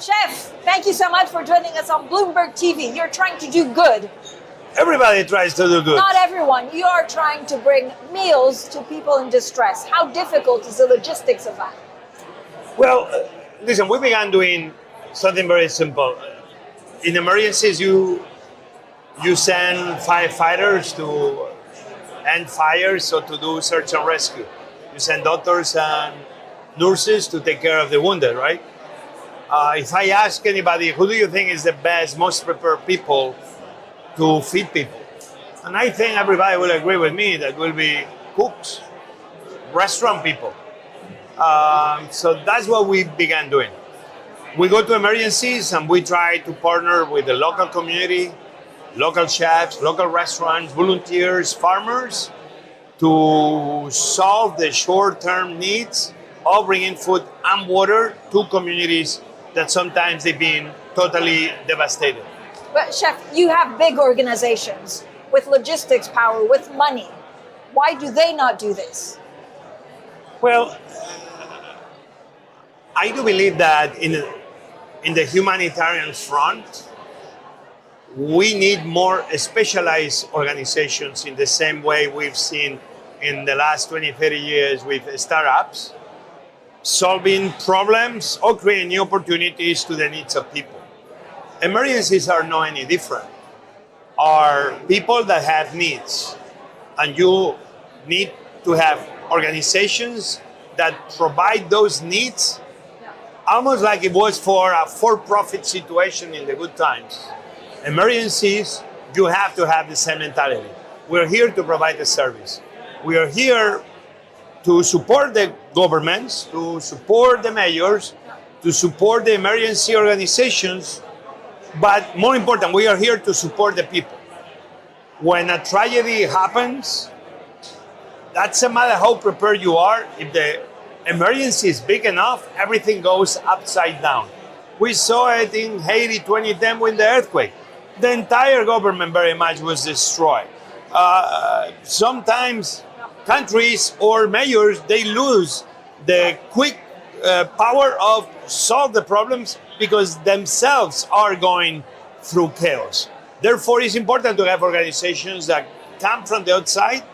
Chef, thank you so much for joining us on Bloomberg TV. You're trying to do good. Everybody tries to do good. Not everyone. You are trying to bring meals to people in distress. How difficult is the logistics of that? Well, listen, we began doing something very simple. In emergencies, you send firefighters to end fires or to do search and rescue. You send doctors and nurses to take care of the wounded, right? If I ask anybody, who do you think is the best, most prepared people to feed people? And I think everybody will agree with me that will be cooks, restaurant people. So that's what we began doing. We go to emergencies and we try to partner with the local community, local chefs, local restaurants, volunteers, farmers to solve the short-term needs of bringing food and water to communities that sometimes they've been totally devastated. But Chef, you have big organizations with logistics power, with money. Why do they not do this? Well, I do believe that in the humanitarian front, we need more specialized organizations in the same way we've seen in the last 20, 30 years with startups, solving problems or creating new opportunities to the needs of people. Emergencies are not any different. Are people that have needs, and you need to have organizations that provide those needs, almost like it was for a for-profit situation in the good times. Emergencies, you have to have the same mentality. We're here to provide the service. We are here to support the governments, to support the mayors, to support the emergency organizations, but more important, we are here to support the people. When a tragedy happens, that's a matter how prepared you are. If the emergency is big enough, everything goes upside down. We saw it in Haiti 2010 with the earthquake. The entire government very much was destroyed. Sometimes countries or mayors, they lose the quick power of solve the problems because themselves are going through chaos. Therefore, it's important to have organizations that come from the outside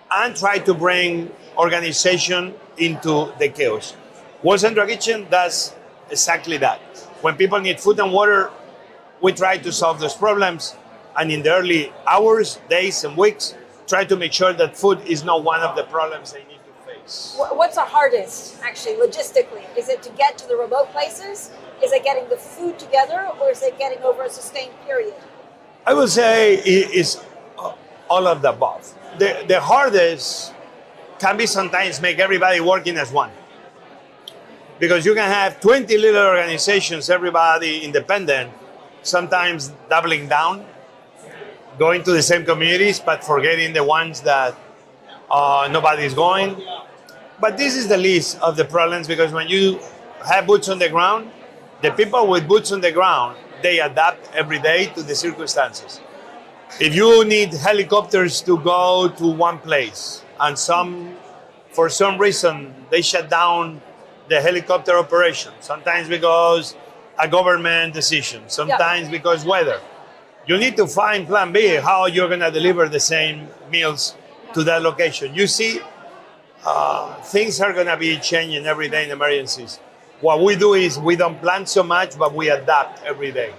and try to bring organization into the chaos. World Central Kitchen does exactly that. When people need food and water, we try to solve those problems, and in the early hours, days, and weeks, try to make sure that food is not one of the problems they need to face. What's the hardest, actually, logistically? Is it to get to the remote places? Is it getting the food together, or is it getting over a sustained period? I would say it's all of the above. The hardest can be sometimes make everybody working as one. Because you can have 20 little organizations, everybody independent, sometimes doubling down, going to the same communities, but forgetting the ones that nobody's going. But this is the least of the problems, because when you have boots on the ground, the people with boots on the ground, they adapt every day to the circumstances. If you need helicopters to go to one place, and for some reason, they shut down the helicopter operation, sometimes because a government decision, sometimes because weather. You need to find plan B, how you're going to deliver the same meals to that location. You see, things are going to be changing every day in emergencies. What we do is we don't plan so much, but we adapt every day.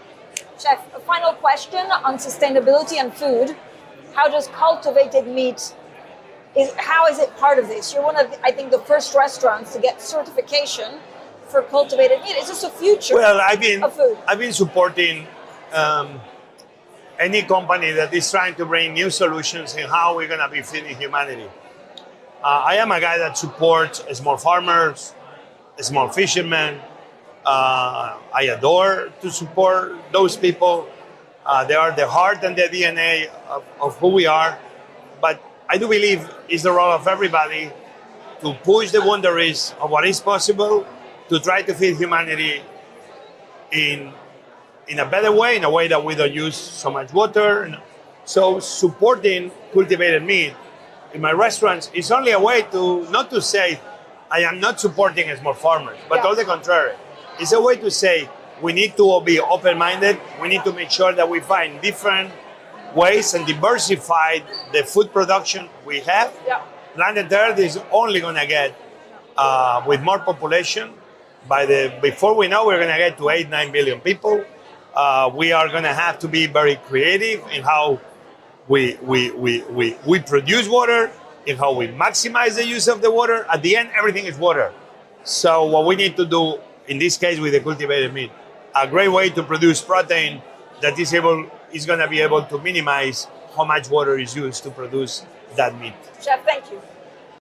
Chef, a final question on sustainability and food. How does cultivated meat, how is it part of this? You're one of, I think, the first restaurants to get certification for cultivated meat. Is this a future of food? I've been supporting any company that is trying to bring new solutions in how we're going to be feeding humanity. I am a guy that supports small farmers, small fishermen. I adore to support those people. They are the heart and the DNA of who we are. But I do believe it's the role of everybody to push the boundaries of what is possible, to try to feed humanity in a better way, in a way that we don't use so much water. So supporting cultivated meat in my restaurants is only a way to, not to say I am not supporting small farmers, but on the contrary. It's a way to say we need to be open-minded. We need to make sure that we find different ways and diversify the food production we have. Yeah. Planet Earth is only going to get, with more population, before we know, we're going to get to 8-9 billion people. We are going to have to be very creative in how we produce water, in how we maximize the use of the water. At the end, everything is water. So what we need to do, in this case with the cultivated meat, a great way to produce protein that is going to be able to minimize how much water is used to produce that meat. Chef, thank you.